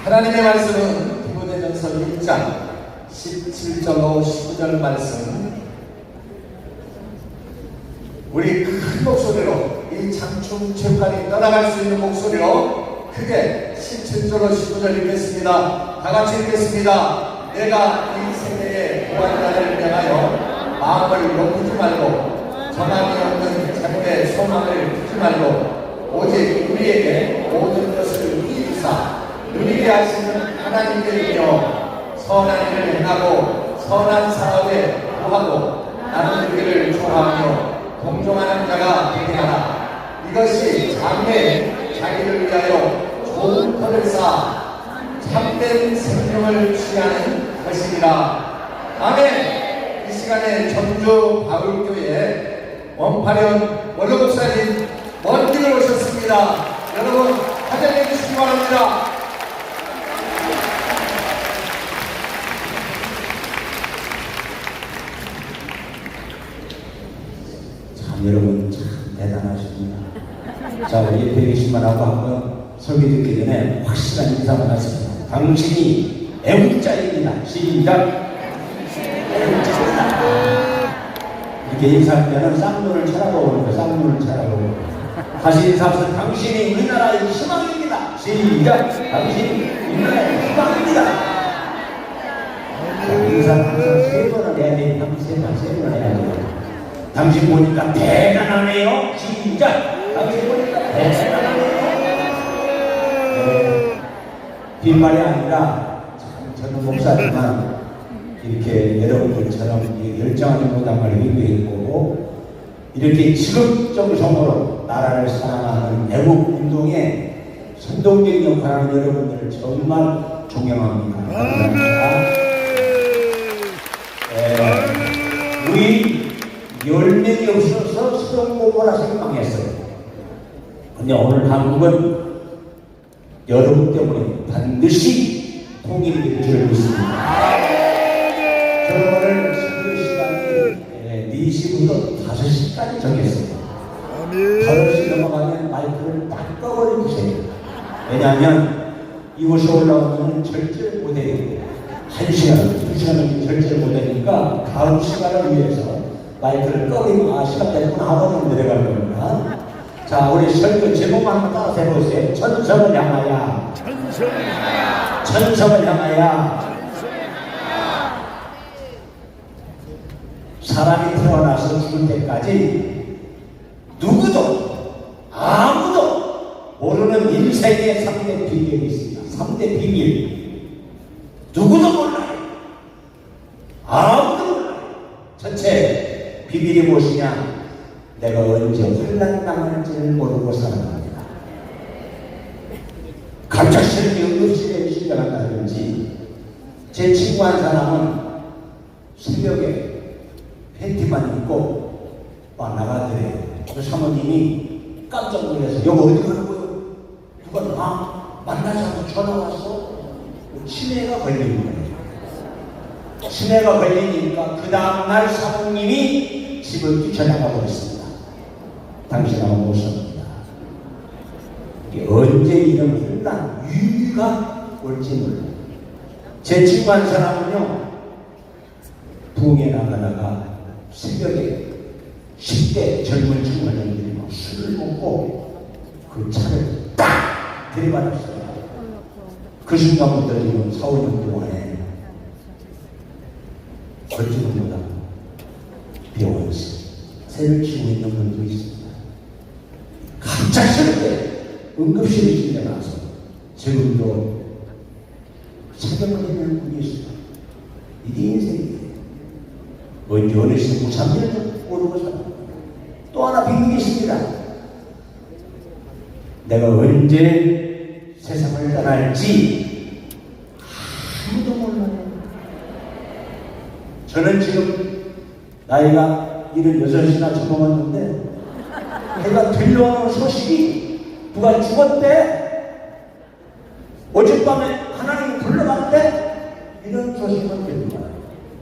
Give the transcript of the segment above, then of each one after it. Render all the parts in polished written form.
하나님의 말씀은 디모데전서 1장 17절로 19절 말씀, 우리 큰 목소리로 이 장충 체육관이 떠나갈 수 있는 목소리로 크게 17절로 19절 읽겠습니다. 다같이 읽겠습니다. 내가 이 세대의 보안자를 명하여 마음을 높이지 말고 정함이 없는 자국의 소망을 두지 말고 오직 우리에게 모든 것을 이루사 누리게 하시는 하나님께 이며 선한 일을 행하고 선한 사업에 구하고 나누기를 좋아하며 동정하는 자가 되게 하라. 이것이 장래에 자기를 위하여 좋은 터를 쌓아 참된 생명을 취하는 것이니라. 아멘. 이 시간에 전주 바울교회 원파련 원로 목사님 먼 길을 오셨습니다. 여러분 환영해 주시기 바랍니다. 여러분 참 대단하십니다. 자, 우리 옆에 계신 분하고 한번 설교 듣기 전에 확실한 인사만 하겠습니다. 당신이 애국자입니다. 시작. 애국자입니다. 이렇게 인사하면 쌍눈을 쳐다보고 오는 거예요. 쌍눈을 쳐다보고. 다시 인사하면서 당신이 우리나라의 희망입니다. 시작. 당신이 우리나라의 희망입니다. 자, 인사는 항상 세 번을 해야 돼요. 세 번을 해야 돼요. 당신 보니까 대단하네요. 시작. 당신 보니까 대단하네요. 네. 빈말이 아니라 참 저는 목사지만 이렇게 여러분들처럼 열정하지 못한 걸 위로했고 이렇게 지극정성으로 나라를 사랑하는 애국운동에 선동적인 역할을 하는 여러분들을 정말 존경합니다. 감사합니다. 우리 10명이 없어서 수동고모라 생각했어요. 근데 오늘 한국은 여러분 때문에 반드시 통일이 될 줄 믿습니다. 저는 오늘 설교 시간이 4시부터 5시까지 정했습니다. 5시 넘어가면 마이크를 딱 꺼버려 주세요. 왜냐하면 이곳에 올라오면 절제 못해요. 1시간, 2시간은 절제 못하니까 다음 시간을 위해서 마이크를 꺼리고 시간 됐구나 하고 내려갈 겁니다. 자, 우리 설교 제목만 한번 따라서 해보세요. 천성을 향하여. 천성을 향하여. 사람이 태어나서 죽을 때까지 누구도 아무도 모르는 인생의 3대 비밀이 있습니다. 3대 비밀. 누구도 몰라요. 아무도 몰라요. 첫째 비밀이 무엇이냐? 내가 언제 환난 당할지를 모르고 살아갑니다. 갑작스럽게 응급실에 실려간다든지, 제 친구 한 사람은 새벽에 팬티만 입고 막 나가더래요. 그 사모님이 깜짝 놀라서 여보 어디 가는 거예요? 누가 만나자고 전화 왔어? 치매가 걸린 거예요. 치매가 걸리니까 그 다음날 사모님이 집을 뛰쳐나가 버렸습니다. 당신하고 못 삽니다. 언제 이런 혼란, 위기가 올지 몰라요. 제 친구 한 사람은요, 부흥에 나가다가 새벽에 10대 젊은 청년들이 막 술을 먹고 그 차를 딱 들이받았어요. 그 순간부터 지금 4, 5년 동안에 걸지도 못하고 병원에서 새를 치고 있는 분도 있습니다. 갑작스럽게 응급실에 실려가서 지금도 사경을 해내는 분이 있습니다. 이게 인생이에요. 언제 어느 시대 무참일도 모르고 살아요. 또 하나 비밀이 있습니다. 내가 언제 세상을 떠날지 아무도 몰라요. 저는 지금 나이가 76이나 접어먹었는데 내가 들려오는 소식이 누가 죽었대, 어젯밤에 하나님이 불러갔대, 이런 소식만 들립니다.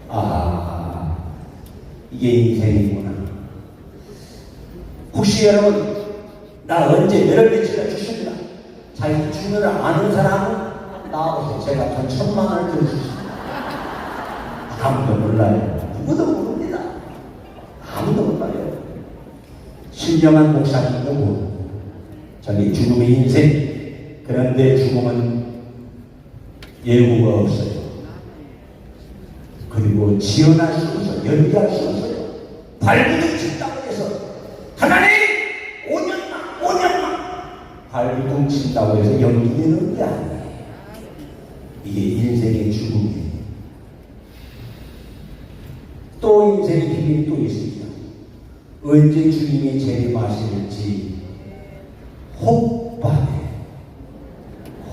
아, 이게 인생이구나. 혹시 여러분 나 언제 몇 며칠이나 죽습니다. 자기 죽는 걸 아는 사람은 나오세요. 제가 돈 1,000만 원을 드리겠습니다. 아무도 몰라요. 누구도 모릅니다. 아무도 몰라요. 신령한 목사님도 모르고 자기 죽음의 인생. 그런데 죽음은 예고가 없어요. 그리고 지연할 수 없어요. 연기할 수 없어요. 발부둥 친다고 해서 하나님 5년만 발부둥 친다고 해서 연기되는 게 아니에요. 이게 인생의 죽음이에요. 또 인생의 비밀이 또 있습니다. 언제 주님이 재림하실지 혹밤에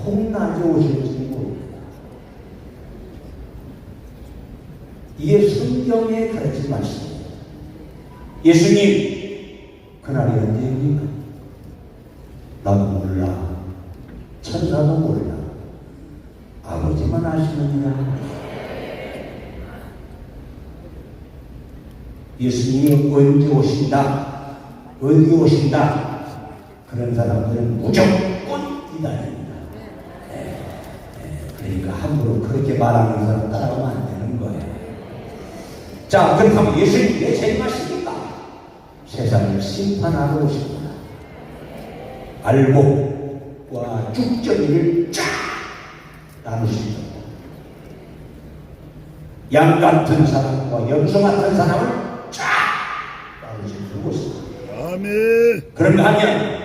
혹낮에 오실지 모릅니다. 이게 성경에 가르친 말씀입니다. 예수님 그날이 언제입니까? 나도 몰라. 천사도 몰라. 아버지만 아시느니라. 예수님이 언제 오신다, 어디 오신다, 그런 사람들은 무조건 이단입니다. 그러니까 함부로 그렇게 말하는 사람 따라가면 안 되는 거예요. 자, 그렇다면 예수님이 왜 재림하십니까? 세상을 심판하러 오십니다. 알곡과 쭉정이를 쫙 나누십니다. 양 같은 사람과 염소 같은 사람을 쫙 나누시는 곳입니다. 아멘. 그런가 하면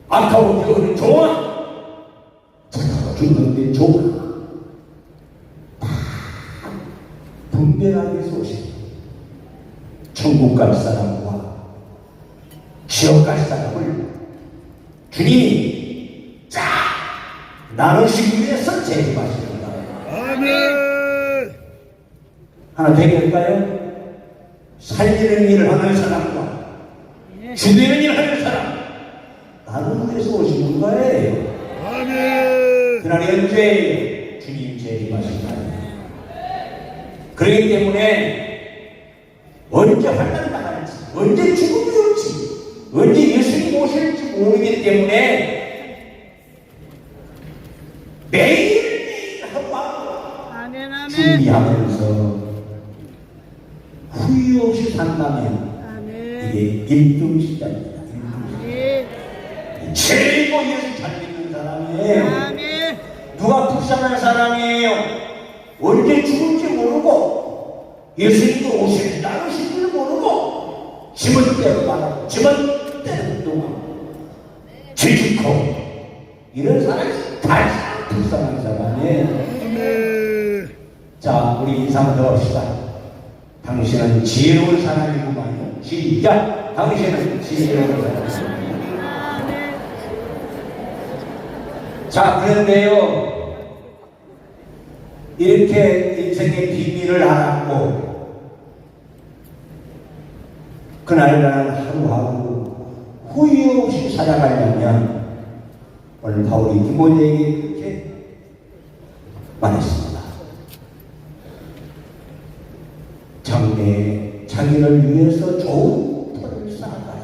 아까운 여는 좋아, 착하고 죽는데 좋아, 다 분별하기 위해서 오십니다. 천국 갈 사람과 지옥 갈 사람을 주님이 쫙 나누시기 위해서 재림하십니다. 아멘. 하나 되겠을까요? 살리는 일을 하는 사람과 죽이는 일을 하는 사람 나누는 데서 오시는 거예요. 아멘. 그날이 언제 주님 재림하신 날이에요. 그렇기 때문에 언제 환난 나갈지, 언제 죽음이 올지, 언제 예수님 오실지 모르기 때문에 매일매일 하고 아멘, 아멘. 준비하면서 후회 없이 산다면 아멘. 이게 1등시장입니다. 예. 최고 예수 잘 믿는 사람이에요. 아멘. 누가 불쌍한 사람이에요. 언제 죽을지 모르고 예수님도 오실 날 오실지 모르고 짐은 때로 말하고 짐은 때로 운동하고 지지코 이런 사람이 가장 불쌍한 사람이에요. 아멘. 자, 우리 인사 더 합시다. 당신은 지혜로운 사람이구만요. 시작. 당신은 지혜로운 사람이구만요. 아멘. 자, 그런데요, 이렇게 인생의 비밀을 알았고 그날과는 하루하루 후회 없이 살아가려면 오늘 바울이 디모데에게 그렇게 말했습니다. 장래에 자기를 위해서 좋은 터를 쌓아가라.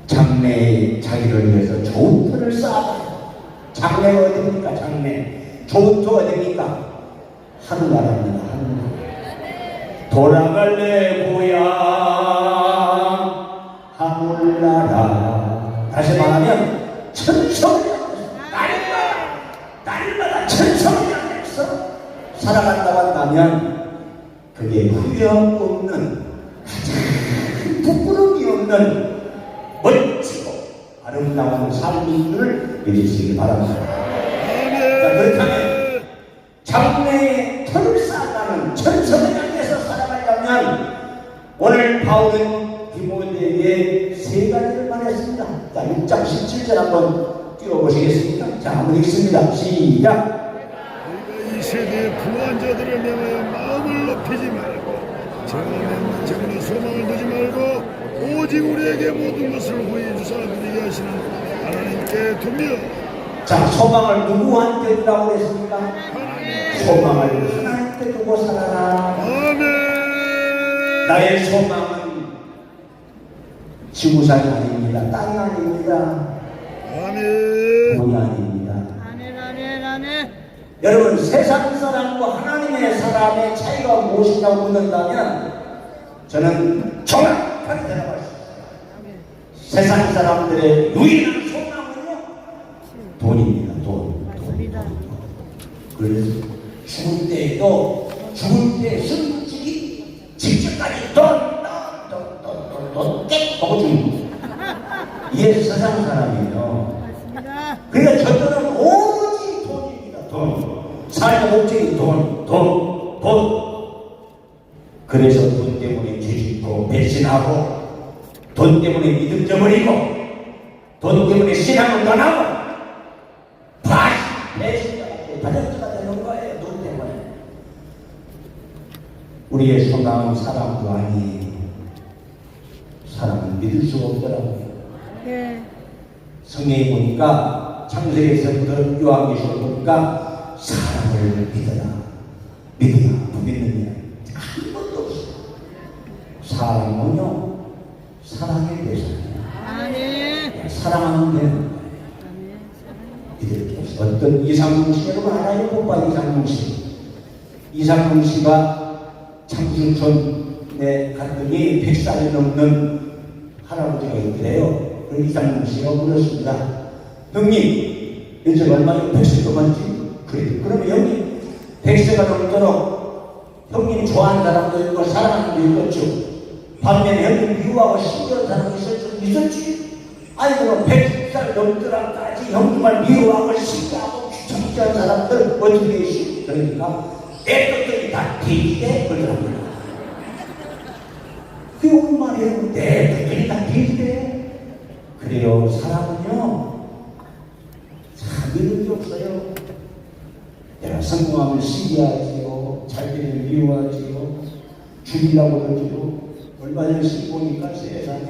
장래에 자기를 위해서 좋은 터를 쌓아가라. 장래가 어딥니까? 장래. 좋은 터 어딥니까? 하늘나라입니다. 하늘나라. 돌아갈래 고향 하늘나라. 다시 말하면 천성을 날마다 천성을 향해서 살아간다고 한다면 그게 후회 없는, 가장 부끄러움이 없는 멋지고 아름다운 삶을 누리시기 바랍니다. 자, 그렇다면 장래에 터를 쌓아가는 천성을 향해서 살아가려면 오늘 바울은 디모데에게 세 가지를 말했습니다. 자, 6장 17절 한번 띄워보시겠습니까? 자, 한번 읽습니다. 시작. 너희가 이 세대의 부한 자들을 명하여 마음을 높이지 말고 제가 맺는 재물의 소망을 두지 말고 오직 우리에게 모든 것을 후히 주사 누리게 하시는 하나님께 두며. 자, 소망을 누구한테 두라고 그랬습니까? 소망을 하나님께 두고 살아라. 아멘. 나의 소망은 지구상이 아닙니다. 땅이 아닙니다. 아멘. 돈이 아닙니다. 아멘. 여러분, 세상 사람과 하나님의 사람의 차이가 무엇이냐고 묻는다면 저는 정확하게 대답할 수 있어요. 세상 사람들의 유일한 소망은요, 돈입니다. 돈. 그래서 죽을 때에도 죽을 때 승질이 직접까지 돈 하고 죽는 거예요. 이게 세상 사람이에요. 그러니까 저들은 오로지 돈입니다. 돈. 삶의 목적이 돈. 그래서 돈 때문에 주식도 배신하고, 돈 때문에 믿음 저버리고, 돈 때문에 신앙을 떠나고, 다전자가 되는 거예요. 돈 때문에. 우리의 소망은 사람도 아니에요. 사람은 믿을 수가 없더라고요. 성경에 보니까 창세기에서부터 요한계시록 보니까 사람을 믿어라. 믿어야 부믿느냐 아무것도 없어. 사람은요, 사랑의 대상이에요. 사랑하면 되는 거예요. 이렇게 어떤 이상문 씨 여러분 알아요? 오빠 이상문 씨. 이상문 씨가 창주촌에 갔더니 100살이 넘는 할아버지가 있더래요. 그 이상문 씨가 물었습니다. 형님, 요즘 얼마나 100세 넘었지? 그래. 그러면 형님 100세가 넘도록 형님 좋아하는 사람도 있고 사랑하는 사람도 있겠죠. 반면에 형님 미워하고 싫어하는 사람이 있었지? 아니 그럼 100살 넘더라까지 형님을 미워하고 싫어하고 귀찮게 사람들 어떻게 있어? 그러니까 내 것들이 다 돼지돼? 그러더라고요. 그게 옳은 말이에요. 내 것들이 다 돼지돼? 그래요. 사람은요, 참 믿는 게 없어요. 내가 성공하면 시기하지요, 잘 되면 미워하지요, 죽이려고 그러지요. 얼마 전에 보니까 세상에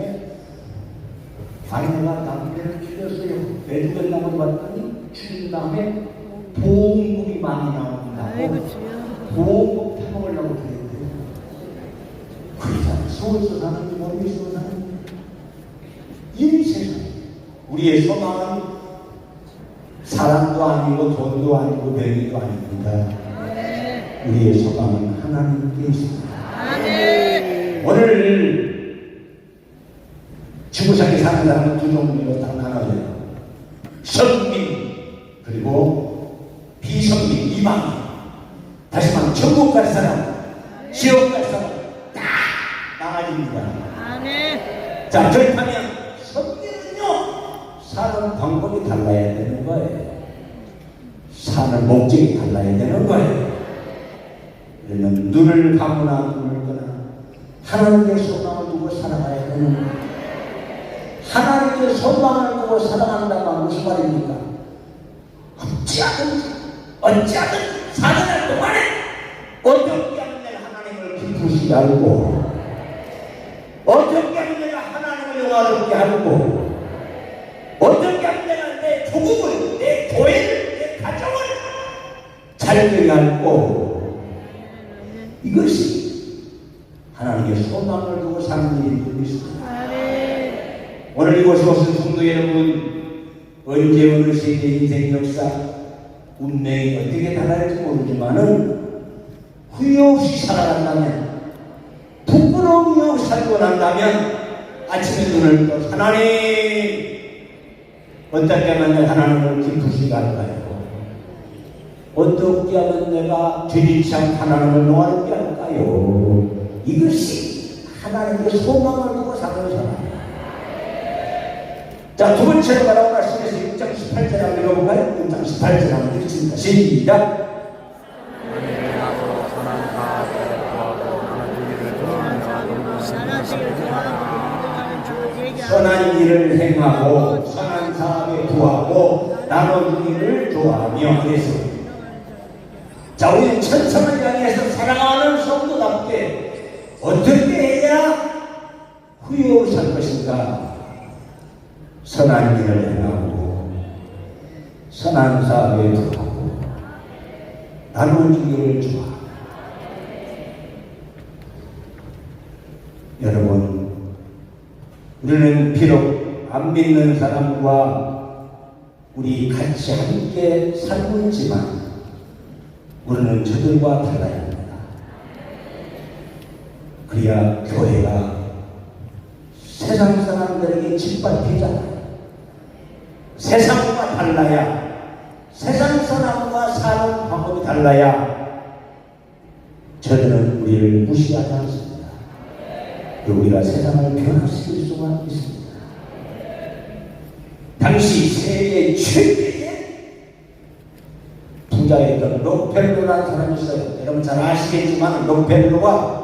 아내가 남편을 죽였어요. 왜 죽였나고 봤더니 죽인 다음에 보험금이 많이 나온다고 보험금 타먹으려고 그랬대요. 그러잖아. 서울서 사는지 모르겠어 사는지. 이 세상, 우리의 소망은 사람도 아니고 돈도 아니고 명예도 아닙니다. 우리의 소망은 하나님께 있습니다. 오늘 지구상에 사는 사람은 두 종류로 딱 나눠져요. 선민 그리고 비선민, 이방인. 다시 말하면 천국 갈 사람, 지옥 갈 사람 딱 나눠집니다. 자, 그렇다면 선민은요, 사는 방법이 달라야 되는 거예요. 사는 목적이 달라야 되는 거예요. 그러면 눈을 감으나 눈을 거나 하나님의 소망을 두고 살아가야 되는 거예요. 하나님의 소망을 두고 살아간다면 무슨 말입니까? 어찌하든지 사는 동안에 어떻게 하면 내가 하나님을 기쁘시게 하고, 어떻게 하면 내가 하나님을 영화롭게 하고, 어떻게 하면 내가 내 조국을, 내 교회를, 내 가정을 잘 되게 하고, 이것이 하나님의 소망을 두고 사는 일이 있습니다. 오늘 이곳에 오신 성도 여러분, 언제 어느 시대 인생 역사 운명이 어떻게 달라질지 모르지만은 후회 없이 살아간다면, 부끄러움이 없이 살고 난다면 아침에 눈을 떠 하나님, 어떻게 하면 내가 하나님을 기쁘시게 할까요? 어떻게 하면 내가 죄짓지 않고 하나님을 영화롭게 할까요? 이것이 하나님의 소망을 두고 사는 사람. 자, 두 번째로 말하고 말씀에서 6장 18절 한번 읽어볼까요? 6장 18절 한번 읽습니다. 시작. 선한 일을 행하고 선한 사람에 구하고 나눠주기를 좋아하며 그래서 자, 우리는 천성을 향해서 살아가는 성도답게 어떻게 해야 후회 없이 살 것인가? 선한 일을 행하고 선한 사람에 구하고 나눠주기를 좋아하고. 여러분, 우리는 비록 안 믿는 사람과 우리 같이 함께 살고 있지만 우리는 저들과 달라야 합니다. 그래야 교회가 세상 사람들에게 짓밟히잖아요. 세상과 달라야, 세상 사람과 사는 방법이 달라야 저들은 우리를 무시하지 않습니다. 그리고 우리가 세상을 변화시킬 수가 있습니다. 당시 세계 최대의 부자였던 록펠로라는 사람이 있어요. 여러분 잘 아시겠지만 록펠로가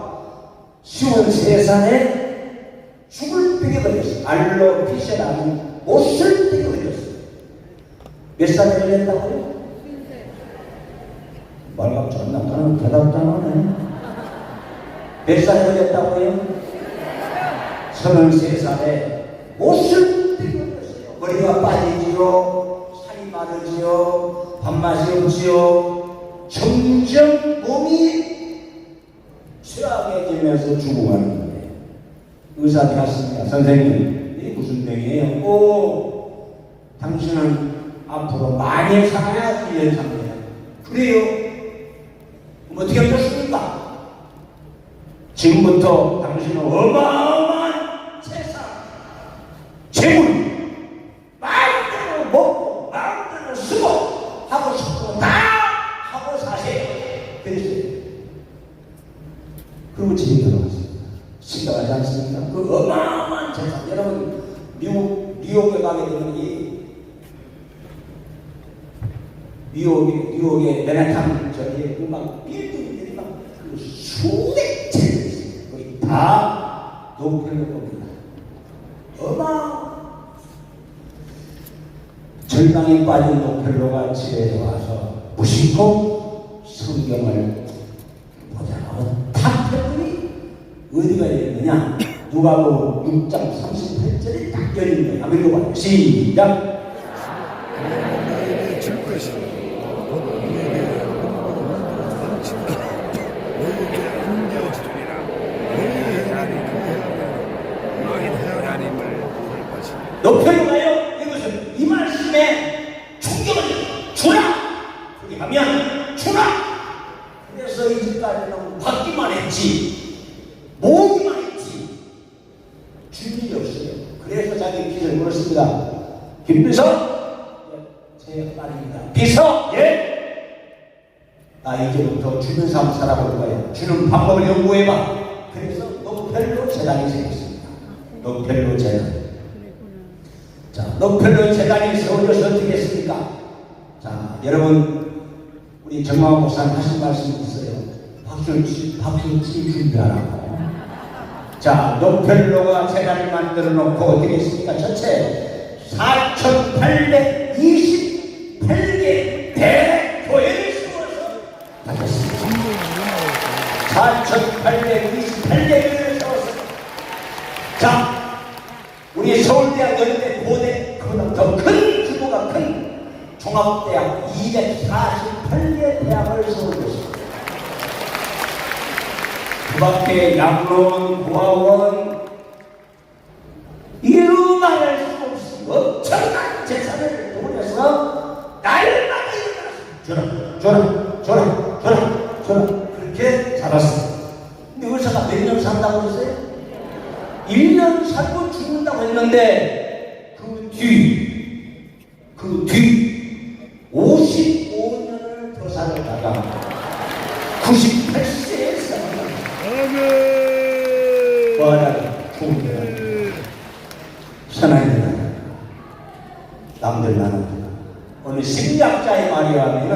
53살에 죽을 병에 걸렸어요. 알로피시라는 못쓸 병에 걸렸어요. 몇 살에 걸렸다고요? 말감 전 남자는 대답도 안 하네. 몇 살에 걸렸다고요? 33살에 못쓸 병에 걸렸어요. 머리가 빠지지요, 살이 마르지요, 밥맛이 없지요. 점점 몸이 쇠약해지면서 죽어가는 거예요. 의사한테 갔습니다. 선생님, 이게 무슨 병이에요? 오, 당신은 앞으로 많이 살아야 1년 상태예요. 그래요? 그럼 어떻게 하셨습니까? 지금부터 당신은 어마어마한 세상, 재물, 마음대로 먹고, 마음대로 쓰고, 하고 싶은 거 다 하고 사세요. 그랬어요. 그리고 집에 들어갔습니다. 심각하지 않습니까? 그 어마어마한 재산. 여러분, 뉴욕에 가게 되면 뉴욕의 맨하탄 저기 막 빌딩들이 막 그 수백 채 거의 다 록펠러 겁니다. 절망에 빠진 록펠러가 집에 와서 무심코 성경을 보자고 탁 폈더니 어디가 열리느냐? 누가복음 6장 38절에 딱 열린 거예요. 한번 읽어봐요. 시작. 너희에게 줄 것이니 너희에게 너희에게 안겨주리라. 너희 하나님 너희 하나님을 볼 것이니. 록펠러가요, 이것은 이 말씀에 충격을 주라. 그렇게 하면 주라. 그래서 이제까지는 받기만 했지, 모으기만 했지, 줄 일이 없어요. 그래서 자기 빚을 물었습니다. 김비서, 제 말입니다. 비서, 예? 나 이제부터 주는 삶 살아볼 거야. 주는 방법을 연구해봐. 그래서 록펠러 재단이 생겼습니다. 록펠러 재단. 자, 록펠러 재단이 세워져서 어떻게 했습니까? 자, 여러분, 우리 정광 목사님 하신 말씀이 있어요. 박수치 준비하라고. 자, 록펠러가 재단을 만들어 놓고 어떻게 했습니까? 전체 4,828개 대교회를 세워서 하셨습니다. 4,828개를 세웠습니다. 자, 우리 서울대학 연대 고대 더 큰 규모가 큰 종합대학 248개 대학을 세워줬습니다. 그 밖에 양로원, 고아원, 이루 말할 수 없이 엄청난 재산을 동원해서 날마다 일어났습니다. 그렇게 자랐습니다. 근데 의사가 몇 년 산다고 그랬어요? 1년 살고 죽는다고 했는데 그 뒤 55년을 더 살다가 98세에 살았다. 아멘. 부활하고 죽음을 선하입니다. 남들 나눕니다. 오늘 심리학자의 말이 하면은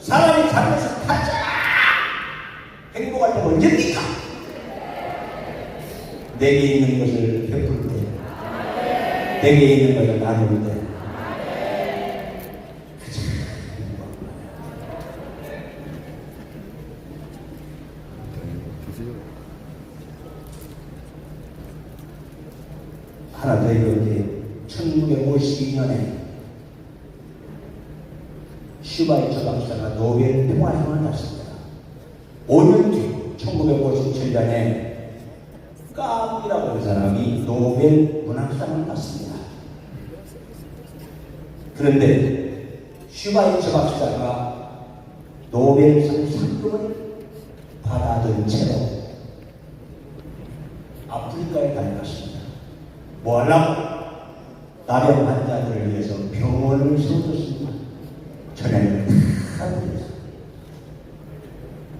사람이 살면서 가장 행복할 때가 언제입니까? 내게 있는 것을 베풀 때, 내게 있는 것을 나눌 때. 하나 더 이제 1952년에 슈바이처 박사가 노벨 평화상을 받습니다. 5년 뒤 1957년에 깜이라고 하는 사람이 노벨 문학상을 받습니다. 그런데 슈바이처 박사가 노벨상 상금을 받아든 채로 아프리카에 다녀갔습니다. 뭐 하려고? 나병 환자들을 위해서 병원을 세워줬습니다. 전에는 다 그랬어요.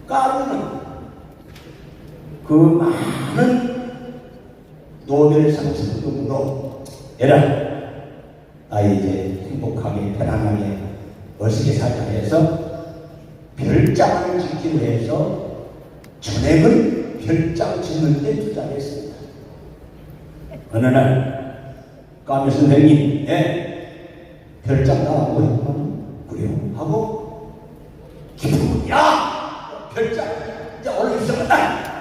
까루는 그 많은 노벨상 상금으로 얘라 나 이제 행복하게 편안하게 멋있게 살자 해서 별장을 짓기로 해서 전액을 별장 짓는 데 투자를 했습니다. 어느 날 까메 선생님 별장 나가고 했더니 그래요? 하고 기쁘고 야! 별장 이제 얼른 시작한다!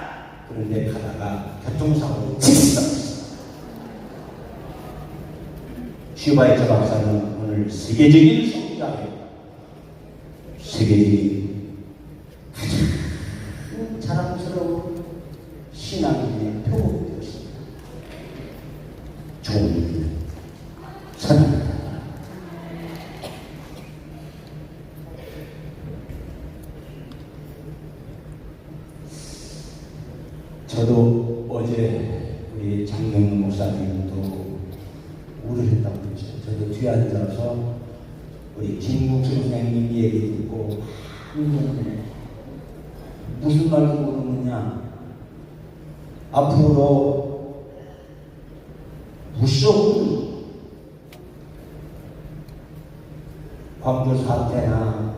그런데 가다가 교통사고로 직사했습니다. 슈바이처 박사는 오늘 세계적인 성자예요. 세계적인 가장 자랑스러운 신앙인의 표본이 되었습니다. 좋은 일, 선합니다. 저도 어제 우리 장명문 목사님도 우려했다고 그러죠. 저도 뒤에 앉아서 우리 김국수 선생님 얘기 듣고 무슨 말도 모르느냐. 앞으로 무서운 광주 사태나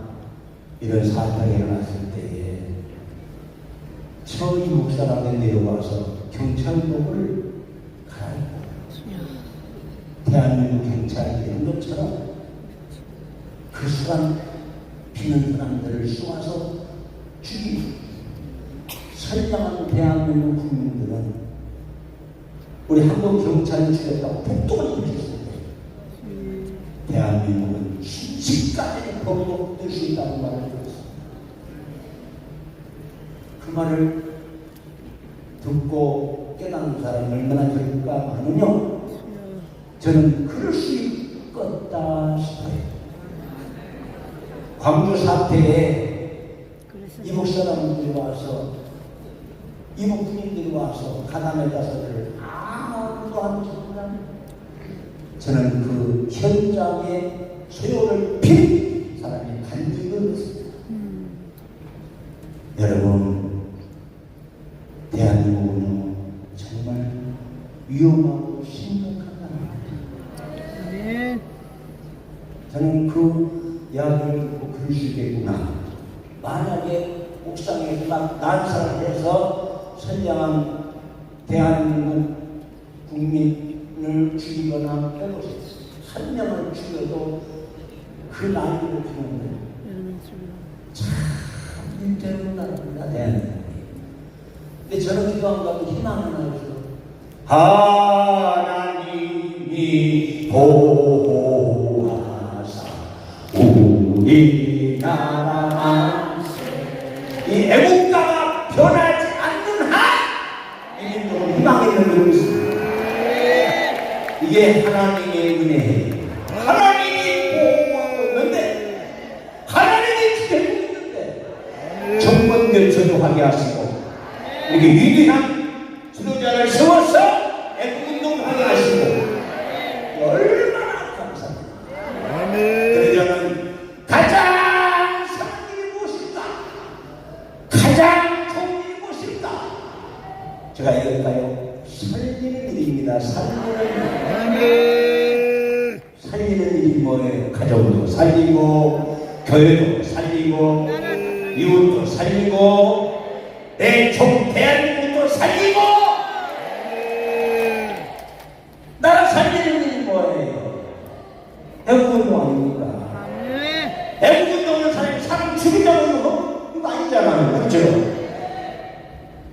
이런 사태가 일어났을 때에 처음 목사람에 내려와서 경찰복을 갈아입고 대한민국 경찰이 이런 것처럼 그 수간 피는 사람들을 쏘아서 죽이고 선량한 대한민국 국민들은 우리 한국 경찰이 죽였다고 폭동을 일으켰습니다. 대한민국은 순식간에 범법될 수 있다는 말을 들었습니다. 그 말을 듣고 깨닫는 사람이 얼마나 될까 많으냐? 저는 그럴 수 있겠다 싶어요. 광주 사태에 이북 사람들이 와서 이북 군인들이 와서 가담에 가서를 아무도 안 했습니다. 저는 그 현장에 소요를 핀 사람이 간직을 했습니다. 여러분, 대한민국은 정말 위험하고 심각한 나라입니다. 저는 그 이야기를 듣고 그럴 수 있겠구나. 만약에 옥상에 딱 난사를 선량한 대한민국 국민을 죽이거나 빼보세요. 한 명을 죽여도 그 나이를 피우는데 참 힘든 나라입니다. 대한민국. 근데 저는 기도한 가운데 희망을 하면서 하나님이 보호하사 우리나라 이 애국가가 변하지 않는 한 이 민족은 희망이 열리고 있습니다. 이게 하나님의 은혜예요. 하나님이 보호하고 있는데 하나님이 지켜주고 있는데 정권교체도 하게 하시고 이렇게 위대한 지도자를 세워서 애국운동을 하게 하시고 얼마나 감사합니다. 그래서 저는 가장 사랑이 무엇일까? 가장 좋은 일이 무엇일까? 제가 얘기할까요? 살리는 일입니다. 살리는 일. 살리는 일이 뭐예요? 가정도 살리고 교회도 살리고 이웃도 살리고 내 종 대한민국도 살리고 나라 살리는 일이 뭐예요? 애국운동 아닙니까? 애국운동은 사람 죽이자고 거 이거 아니잖아요. 그렇죠?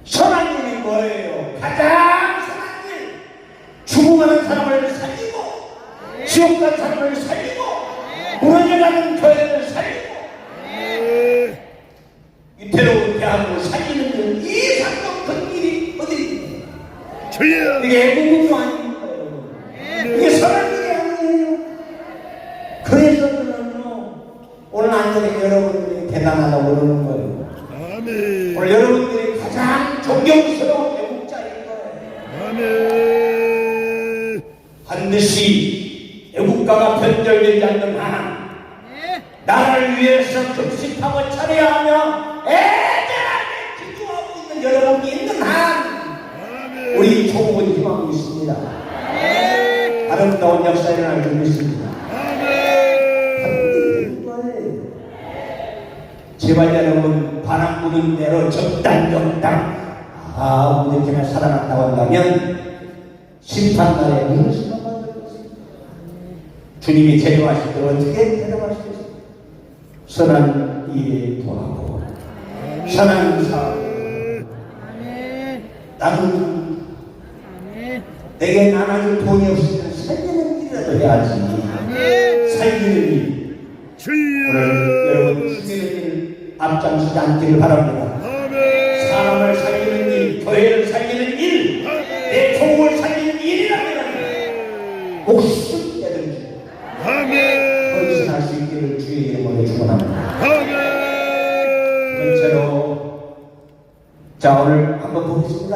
선한 일이 뭐예요? 가장 선한 일 죽어가는 사람을 살리고 지옥 간 사람을 살리고 무너져가는 교회를 살리고 이태로운 대한민국을 살리는 일 이상도 큰 일이 어디 있습니까? 이게 애국운동 아닙니까 여러분? 이게 선한 일이 아니에요. 그래서 저는요 오늘 안전히 여러분들이 대단하다고 그러는 거예요. 아멘. 오늘 여러분들이 가장 존경스러운 애국자인 거예요. 아멘. 반드시 애국가가 변절되지 않는 한 나라를 위해서 급식하고 차려야 하며 애절하게 기도하고 있는 여러분이 있는 한 아멘. 우리 조국은 희망이 있습니다. 아름다운 역사 일어날 줄 믿습니다. 아멘. 제발 여러분 바람 부는 대로 적당 우리 그냥 살아났다고 한다면 심판날에 무엇을 만들 것입니다. 주님이 데려가실 때 어떻게 데려가시겠습니까? 선한 일에 도하고 선한 사람 나는 내게 나눠줄 돈이 없으면 살리는 일이라도 해야지. 살리는 일. 오늘 여러분 살리는 일 앞장서지 않기를 바랍니다. 사람을 살리는 일, 교회를 살리는 일, 내 종을 살리는 일이라면 목숨 내든지 헌신할 수 있기를 주의 이름으로 축원합니다. 번째로 자 오늘 한번 보겠습니다.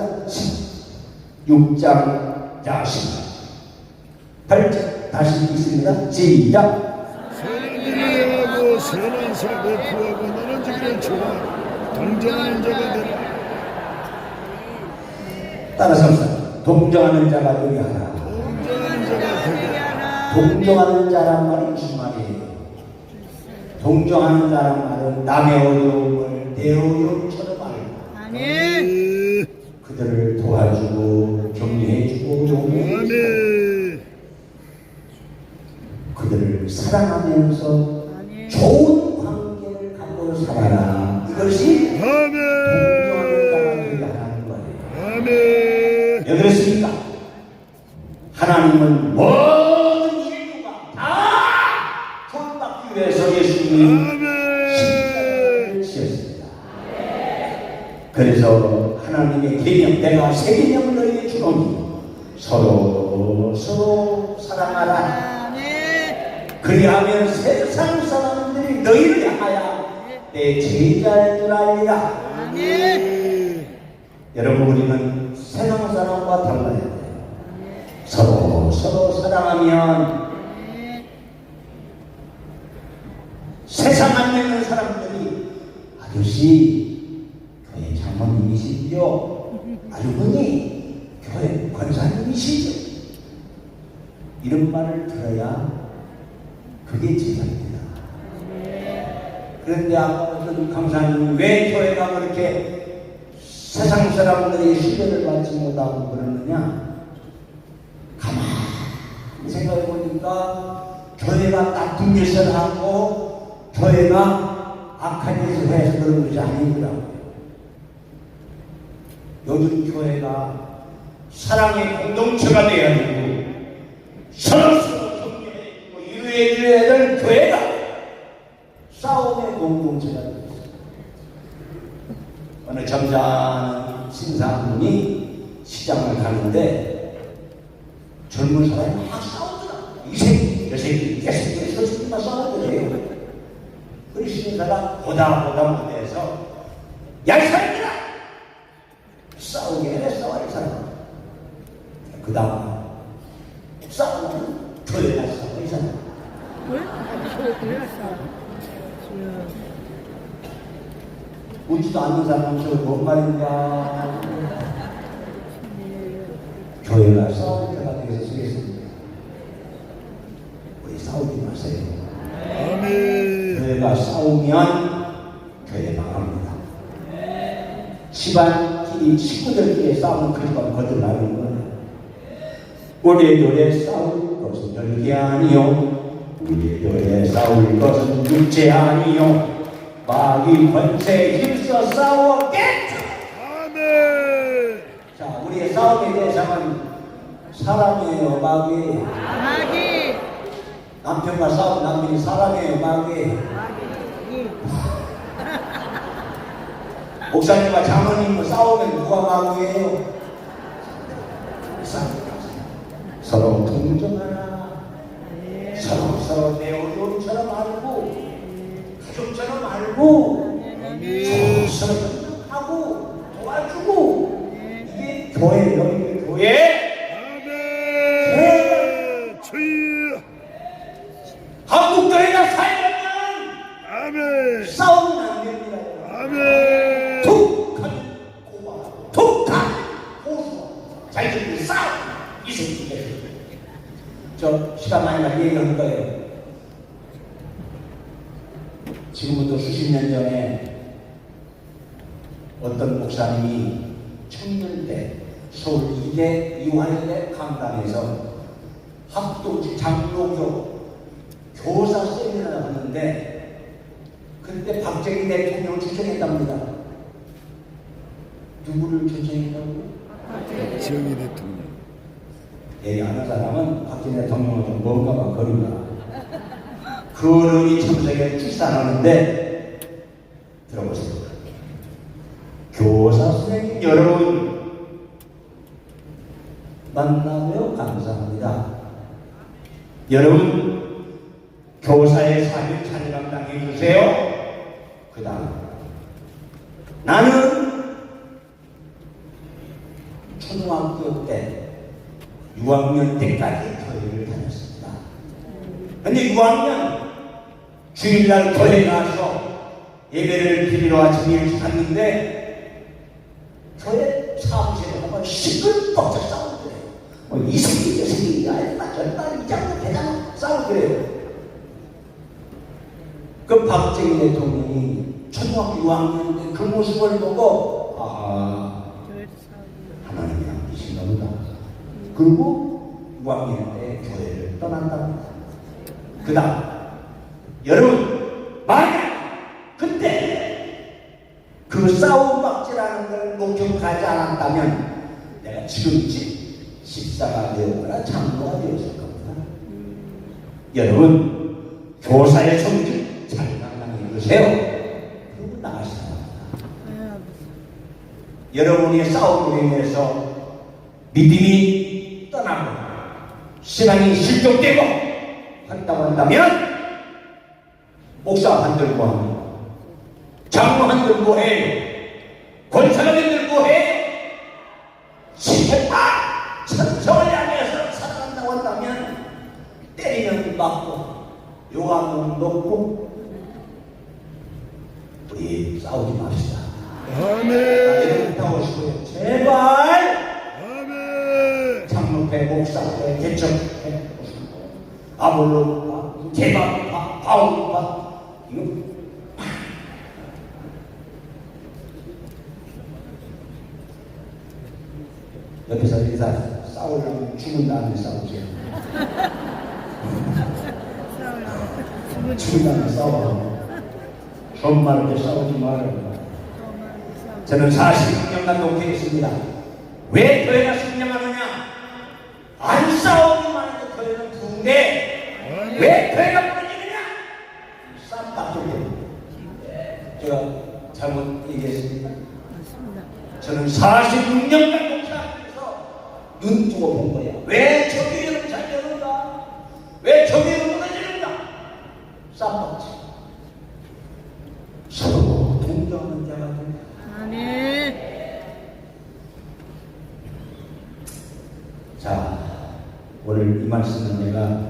6장 자 18절 다시 읽겠습니다. 시작. 선한 일을 행하고 선한 사 베푸하고 나눠주기를 좋아하고 동정하는 자가 되라. 따라서 동정하는 자가 되게 하라. 동정하는 자가 되게 하라. 동정하는 자란 말이 무슨 말이에요? 동정하는 자란 말은 남의 어려움을 내 어려움처럼 알고 아멘. 그들을 도와주고 격려해주고 용서해주고 아멘. 그들을 사랑하면서 좋은 관계를 갖고 살아라. 이것이 동정하는 자가 되게 하라는 거예요. 아멘. 왜 그렇습니까? 하나님은 모든 인류가 다 구원받기 위해서 예수님이 십자가를 지었습니다. 그래서 하나님의 계명, 내가 새 계명을 너희에게 주노니 서로 사랑하라. 그리하면 세상 사람들이 너희를 향하여 내 제자인 줄 알리라. 여러분 우리는 세상 사람과 달라야 돼요. 서로 사랑하면 세상 안에 있는 사람들이 아저씨 교회 장모님이시죠? 아주머니 교회 권사님이시죠? 이런 말을 들어야 그게 제자입니다. 그런데 아까 어떤 강사님이 왜 교회가 그렇게 세상 사람들이 신뢰를 받지 못하고 그러느냐? 가만히 생각해 보니까 교회가 나쁜 짓을 하고 교회가 악한 짓을 해서 그런 것이 아니더라고요. 요즘 교회가 사랑의 공동체가 되어야 되고 서로 격려해주고 이루어져야 될 교회가 싸움의 공동체가 되고 있습니다. 어느 점잖은 신사분이 시장을 가는데 젊은 사람이 막 싸우더라고요. 이 새끼, 저 새끼, 이 새끼, 저 새끼 막 싸우더래요. 그리고 신사가 보다 못해서 야, 이 사람들아! 싸우게 해, 싸워, 이 사람. 그 다음 싸우면 교회가 싸워, 이 사람. 교회가 싸워? 웃지도 않는 사람은 저뭔 말인가. 교회가 싸울 때가 되어서 쓰겠습니다. 우리 싸우지 마세요. 아멘. 교회가 싸우면 교회 망합니다. 집안끼리 식구들끼리 싸우는 그런 것들 나오는 거예요. 우리들의 싸울 것은 별게 아니요 우리들의 싸울 것은 육체 아니요 마귀 권세 힘써 싸우겠죠. 아멘. 자, 우리의 싸움의 대상은 사람이에요, 마귀예요. 마귀. 남편과 싸운 남편이 사람이에요, 마귀예요. 목사님과 장모님과 싸우면 누가 마귀예요? 서로 동정하라. 서로 내 어려움처럼 알고 가족처럼 알고 알고 아멘. 하고 도와주고 이게 교회예요. 이게 교회. 아멘. 주여. 한국 교회가 살려면 아멘. 싸우면 안 됩니다. 아멘. 독한 고와 독한 고수와 자기들끼리 싸우 이 새끼들. 저 시간 많이 많이 얘기하는 거예요. 지금부터 수십 년 전에 어떤 목사님이 청년 때 서울 2대 이화여대 강단에서 합동 장로교 교사 세미나를 하는데 그때 박정희 대통령을 추천했답니다. 누구를 추천했다고? 정의 대통령. 얘기 안 한 사람은 박정희 대통령은 좀 뭔가 봐 거리가. 그 어른이 참석에 출산하는데 들어보세요. 교사 선생님 여러분 만나며 감사합니다. 여러분 교사의 삶을 잘 감당해 주세요. 그 다음 나는 초등학교 때 6학년 때까지 교회를 다녔습니다. 근데 6학년 주일날 교회에 가서 예배를 드리러 아침 일찍 갔는데 교회 사무실에 한번 시끌벅적 싸우더래요. 이 새끼 저 새끼 알바 절바 이 장로 대장 싸우더래요. 그 박정희 대통령이 초등학교 6학년 때 그 모습을 보고 하나님이 안 계신가 보다. 그리고 6학년 때 교회를 떠난답니다. 그 다음 여러분 만약 그때 그 싸움박질하는 걸 목격하지 않았다면 내가 지금쯤 집사가 되었거나 장로가 되었을 겁니다. 여러분 교사의 성질 잘 감당해 주세요. 그리고 나가시다. 여러분의 싸움으로 인해서 믿음이 떠나고 신앙이 실족되고 한다고 한다면 목사 한들 뭐합니까? 장로 한들 뭐해요? 권사님들 뭐해요? 지켰다! 천성을 향해서 살아간다고 한다면 때리면 맞고 욕하면 놓고 우리 싸우지 맙시다. 아멘. 나오시고요. 제발 아멘. 장로회 목사회 개척해 아볼로파 개방파 바울파 이거 옆에서 인사 싸우려면 죽은 다음에 싸우세요. 죽은 다음에 싸워. 정말 싸우지 말아요. 저는 46년간 독해했습니다. 왜 교회가 승리하느냐? 안 싸우기만 해도 교회는 부흥돼. 왜 교회가 무너지느냐? 쌈박돌려. 제가 잘못 얘기했습니다. 저는 46년간 독해하면서 눈 뜨고 본 거야. 왜 저 교회는 잘 되는가? 왜 저 교회는 무너지는가? 쌈박질. 서로 동정하는 자가 된다. 아멘. 자, 오늘 이 말씀은 내가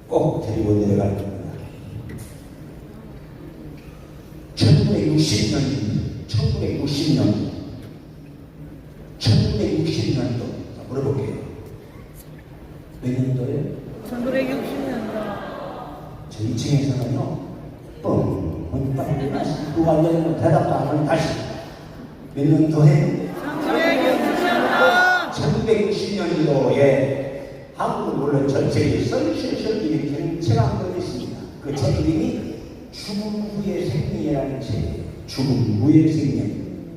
꼭 데리고 내려갈 겁니다. 1960년도 물어볼게요. 몇 년도에? 1960년도. 저 2층에서는요, 뻥, 빨리 말씀 누가 되면 대답도 안 하면 다시 몇 년도에? 1960년도에 한국은 물론 전 세계에 썰실실 일으키는 책 한 권 있습니다. 그 책 이름이 죽음 후의 생명이라는 책이에요. 죽음 후의 생명.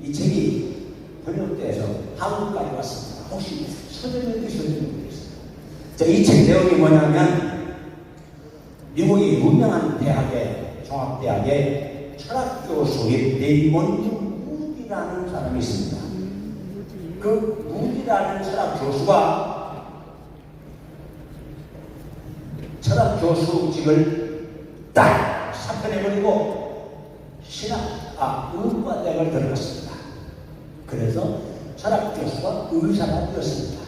이 책이 번역돼서 한국까지 왔습니다. 혹시 서점에 드셨는지 모르겠어요. 자, 이 책 내용이 뭐냐면 미국의 유명한 대학의 종합대학의 철학 교수인 레이먼드 무디라는 사람이 있습니다. 그 무디라는 철학 교수가 철학 교수직을 딱 사표내버리고 의과대학을 들어갔습니다. 그래서 철학 교수와 의사가 되었습니다.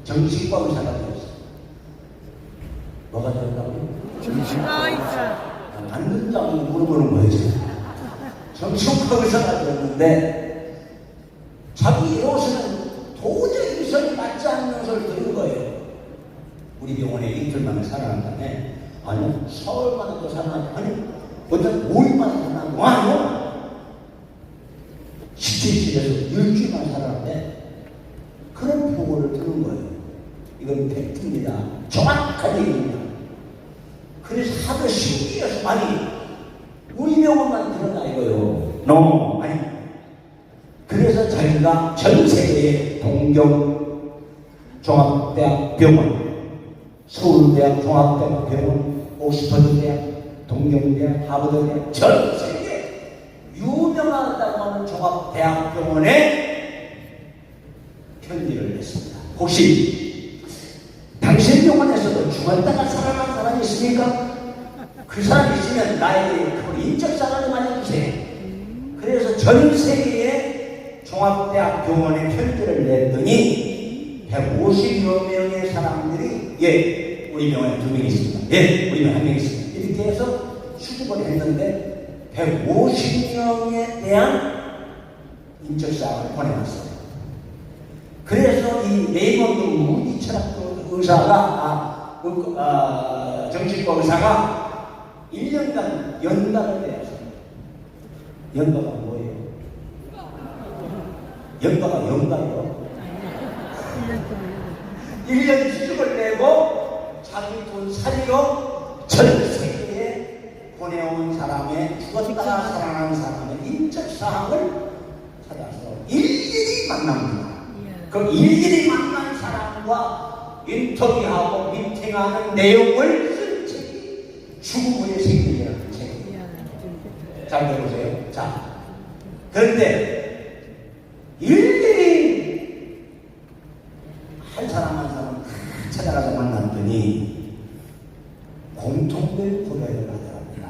정신과 의사가 되었습니다. 뭐가 되었다고요? 정신과 의사. 맞는 자고 물어보는 거예요. 정신과 의사가 되었는데 자기 로스는 도저히 의사에 맞지 않는 것을 들은 거예요. 우리 병원에 이틀만에 살아난 다음에 아니요 서울만에도 살아난 아니 어떤 5일만에 살아난 거 아니요 17일에서 일주일만 살았는데 그런 보고를 들은 거예요. 이건 팩트입니다. 정확한 얘기입니다. 그래서 하도 신기해서 아니 우리 병원만 들었나 이거요. No 아니. 그래서 자기가 전 세계의 동경 종합대학 병원, 서울대학 종합대학 병원, 옥스퍼드대학, 동경대학, 하버드대학 전 세계 유명하다고 하는 종합대학병원에 편지를 냈습니다. 혹시 당신 병원에서도 죽었다가 살아난 사람이 있습니까? 그 사람이 있으면 나에게 그 인적사항을 많이 해주세요. 그래서 전 세계의 종합대학병원에 편지를 냈더니 150여 명의 사람들이 예 우리 병원에 2명 있습니다. 예 우리 병원에 1명 있습니다. 이렇게 해서 수집을 했는데 150명에 대한 인적사항을 보내왔어요. 그래서 이 레이먼드 우디 철학교 의사가 정신과 의사가 1년간 연가를 내었습니다. 연가가 뭐예요? 연가가 연가요? 1년 수습을 내고 자기 돈 살이로 전 세계에 보내온 사람의 죽었다가 살아난 사람의 인적사항을 찾아서 일일이 만납니다. 그 일일이 만난 사람과 인터뷰하고 미팅하는 내용을 쓴 책이 죽음 후의 생명이라는 책이에요. 잘 들어보세요. 자, 그런데 일일이 한 사람 한 사람 다 찾아가서 만났더니 공통된 고백을 하더랍니다.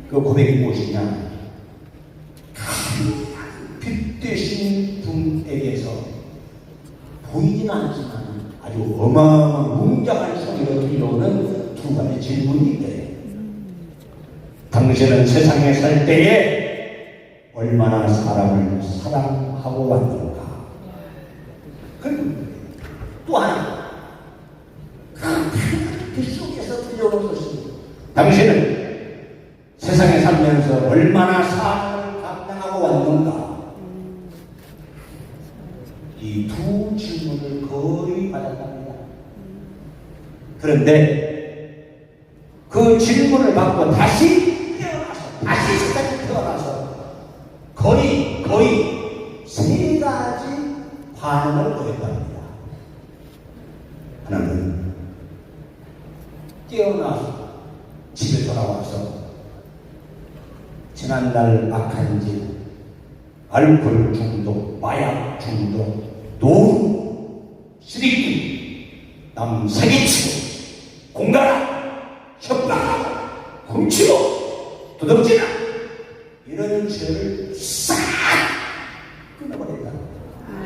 그 고백이 무엇이냐? 빛 되신 분에게서 보이진 않지만 아주 어마어마한 웅장한 소리로 들려오는 두 가지 질문이 있대요. 당신은 세상에 살 때에 얼마나 사람을 사랑하고 왔는가? 그리고 또 하나 그 속에서 들려오는 것이 당신은 세상에 살면서 얼마나 사랑을 감당하고 왔는가? 이 두 질문을 거의 받았답니다. 그런데 그 질문을 받고 다시 세상에 태어나서 거의 세 가지 반응을 보였답니다. 하나는 깨어나서 집에 돌아와서 지난날 악한 짓, 알코올 중독, 마약 중독, 노후, 쓰레기, 남 사기치고, 공갈하고, 협박하고, 훔치고, 도둑질하고 이런 죄를 싹 끊어버린다.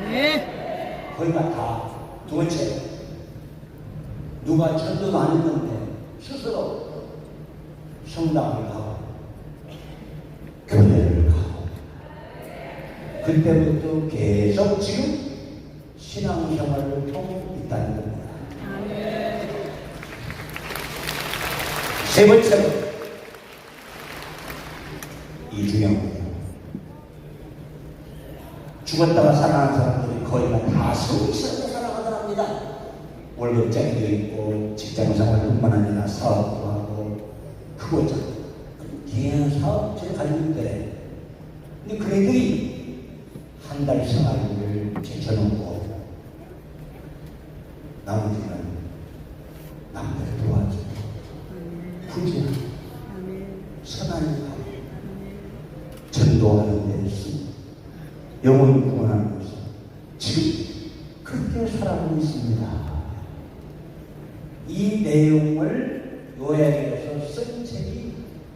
네. 거기가 다. 두 번째, 누가 전도도 안 했는데 스스로 성당을 가고 교회를 가고 그때부터 계속 지금 신앙생활을 통하고 있다는 겁니다. 세 번째로 이 중요합니다. 죽었다가 살아난 사람들이 거의 다 성실하게 살아가더랍니다. 월급쟁이도 있고 직장생활뿐만 아니라 사업도 하고 크고 작고 기한 사업체를 가지고 있대. 근데 그 애들이 한 달 생활비를 제쳐놓고 나머지는 남들을 도와주고 구제하고 선한을 하고 전도하는 데 있습니다. 영혼을 구원하는 것은 지금 그렇게 살아가고 있습니다. 이 내용을 요약해서 쓴 책이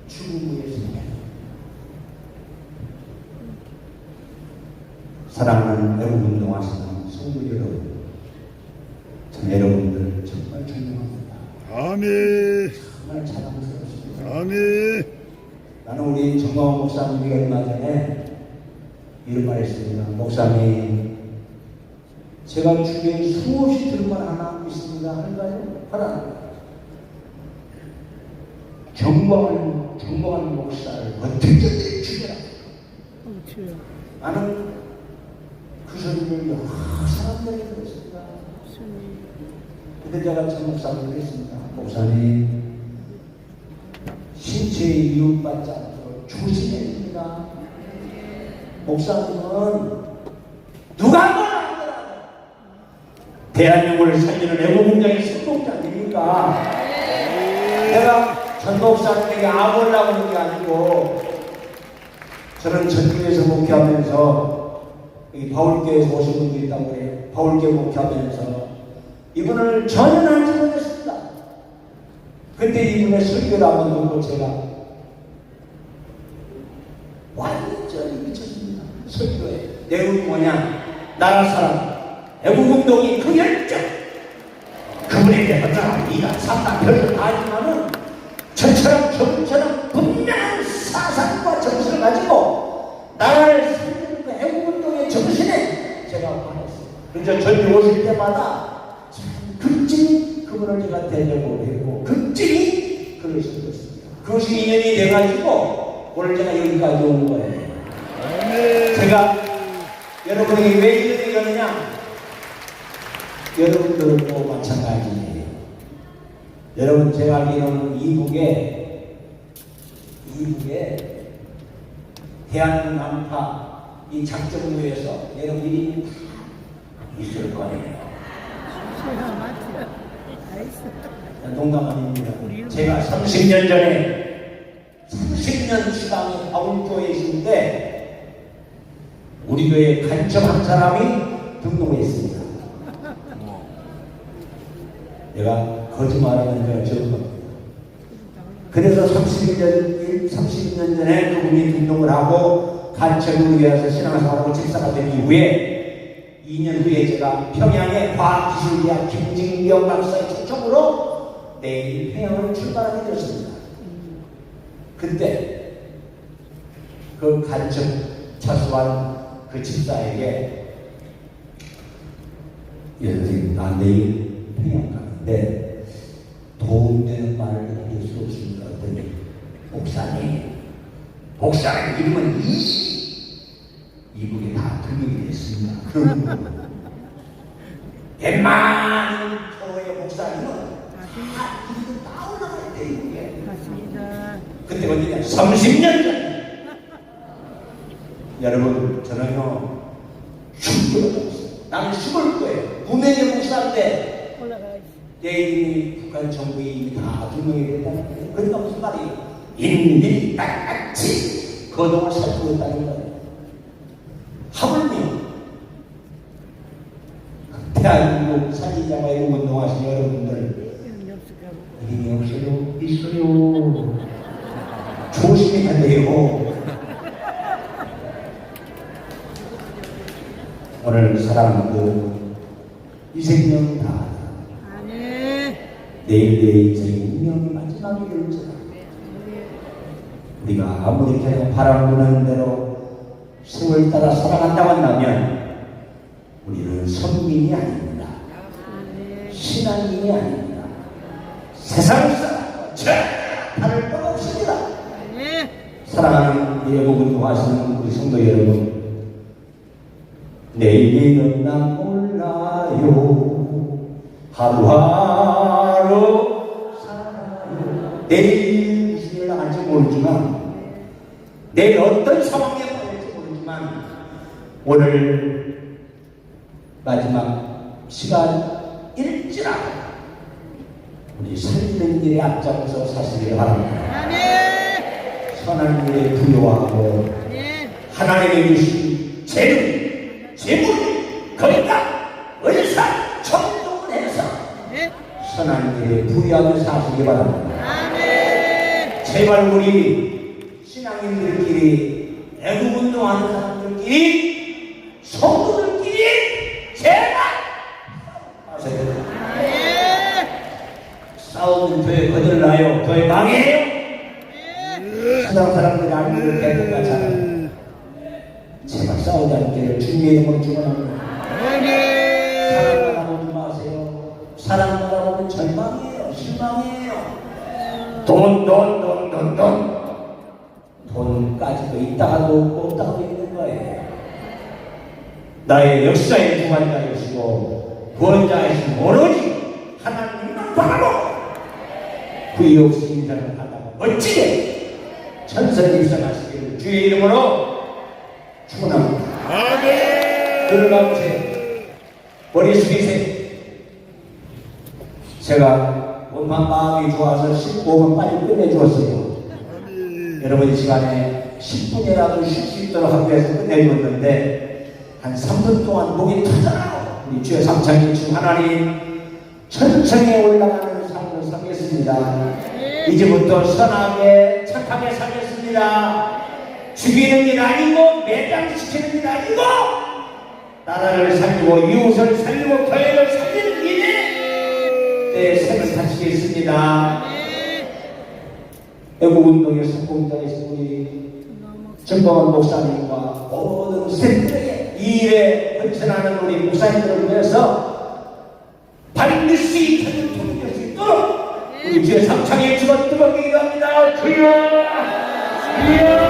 죽음 후의 생명. 사랑하는 애국운동하시는 성도 여러분, 참 여러분들 정말 존경합니다. 아멘. 정말 자랑스럽습니다. 아멘. 나는 우리 정광훈 목사님이 얼마 전에 이런 말 했습니다. 목사님, 제가 주변에 수없이 들은 말 하나 있습니다. 할까요? 하나. 정광훈 목사를 어떻게 죽여라. 그렇죠. 나는 그 소리를 여러 사람들이 들었습니다. 근데 제가 전 목사님을 했습니다. 목사님, 신체에 미움받지 않도록 조심해야 됩니다. 목사님은 누가 뭐라 하더라도 대한민국을 살리는 애국운동의 선봉자 아닙니까? 내가 전 목사님에게 아버라고 하는 게 아니고, 저는 전교에서 목회하면서 여기 바울교회에서 오신 분들이 있다고 그래요. 바울교회 목회하면서 이분을 전혀 알지 못했습니다. 근데 이분의 설교를 한번 듣고 제가 완전히 미쳤습니다. 설교에 내용이 뭐냐? 나라 사랑, 애국운동이 그 열정, 그분에게 어쩌나 이가 삼다 별을 다 하지만은 저처럼 분명한 사상과 정신을 가지고 나라를 살리는 그 애국운동의 정신에 제가 반했어요. 그래서 전주 오실 때마다 극진히 그분을 제가 대접을 했고 극진히 그를 섬겼습니다. 그것이 인연이 돼가지고 오늘 제가 여기까지 온 거예요. 제가 여러분에게 왜 이런 얘기하느냐? 여러분들도 마찬가지예요. 여러분, 제가 알기로는 이북에 대한민국 남파 이 작정부에서 여러분 이름이 다 있을 거예요. 제가 맞죠. 다 있어. 농담 아닙니다. 제가 30년 전에 30년 지방에 바울교회에 있는데 우리 교회에 간첩 한 사람이 등록했습니다. 내가 거짓말하는 줄 적은 겁니다. 그래서 30년 전에 그분이 등록을 하고 간첩을 위해서 신앙생활하고 집사가 된 이후에 2년 후에 제가 평양의 과학기술대학 김진경 박사의 초청으로 내일 평양을 출발하게 되었습니다. 그때 그 간첩 차수한 그 집사에게 선생님, 나 내일 평양 가는데 도움되는 말을 해줄 수 없습니다. 그랬더니 목사님 이름은 이북에 다 등록이 됐습니다. 그러면 웬만한 교회 목사님은 다 이름이 다 올라가야 돼, 이북에. 맞습니다. 그때 언제냐? 30년 전. 여러분, 저는요 죽도록 없어요. 나는 죽을 거예요. 구매의 목사인데 올라가야지. 내 이름이 북한 정부에 이미 다 등록이 됐다는 거예요. 그러니까 무슨 말이에요? 인민이 똑같이 거동을 살고 있다는 거예요. 하물며 대한민국 살리자마 애국운동하신 여러분들 이름이 없어요? 있어요. 조심해야 돼요. 오늘 사랑하고 이 생명 다 아멘. 내일 인생의 운명이 마지막이 될지라 우리가 아무리 그냥 바람 부는 대로 세월 따라 살아간다고 한다면 우리는 선민이 아닙니다. 신앙인이 아닙니다. 세상 사람과 다를 바 없습니다. 아멘. 사랑하는 예복운동하시는 우리 성도 여러분, 내일은 난 몰라요. 하루하루 살아요. 내일 무슨 일 나갈지 모르지만, 내일 어떤 상황에 빠질지 모르지만, 오늘 마지막 시간일지라도 우리 살리는 길에 앞장서 사시길 바랍니다. 아멘. 선한 일에 부여하고 아멘. 하나님의 주신 재물, 건강, 의사, 청동을 해서 네. 선한 일에 부여하며 사시기 바랍니다. 아멘. 제발 우리 신앙인들끼리 애국운동하는 사람들끼리 성도들끼리 제발 싸우지 마세요. 싸우면 교회 거들나요? 교회 망해요? 세상 사람들이 알고 대꾸가 잘 제발 싸우지 않기를 주님의 이름으로 축원합니다. 사랑만 하지 마세요. 사랑만 하면 절망이에요. 실망이에요. 돈까지도 있다가도 없고 없다가도 있는 거예요. 나의 역사의 주관자이시고 구원자이신 오로지 하나님만 바라보고 그 역시 인생을 하다가 멋지게 천선 입성하시기를 주의 이름으로 축원합니다. 아멘. 들어가보세요. 머리 숙이세요. 제가 오만 마음이 좋아서 15분 빨리 끝내주었어요. 여러분 이 시간에 10분이라도 쉴 수 있도록 하기 위해서 끝내주었는데 한 3분 동안 목이 터져나고 우리 주의 삼창이신 하나님 천천히 올라가는 삶을 살겠습니다. 이제부터 선하게 착하게 살겠습니다. 죽이는 일 아니고 매장시키는 일 아니고 나라를 살리고 이웃을 살리고 교회를 살리는 일에 내 생을 바치겠습니다. 애국운동의 성공자이신 우리 정범원 목사님과 모든 세들에게 이 일에 헌신하는 우리 목사님들을 위해서 반드시 있는 통이 될 수 있도록 우리 주의 삼창의 주가 뜨겁게 기도합니다. 주여! 주여!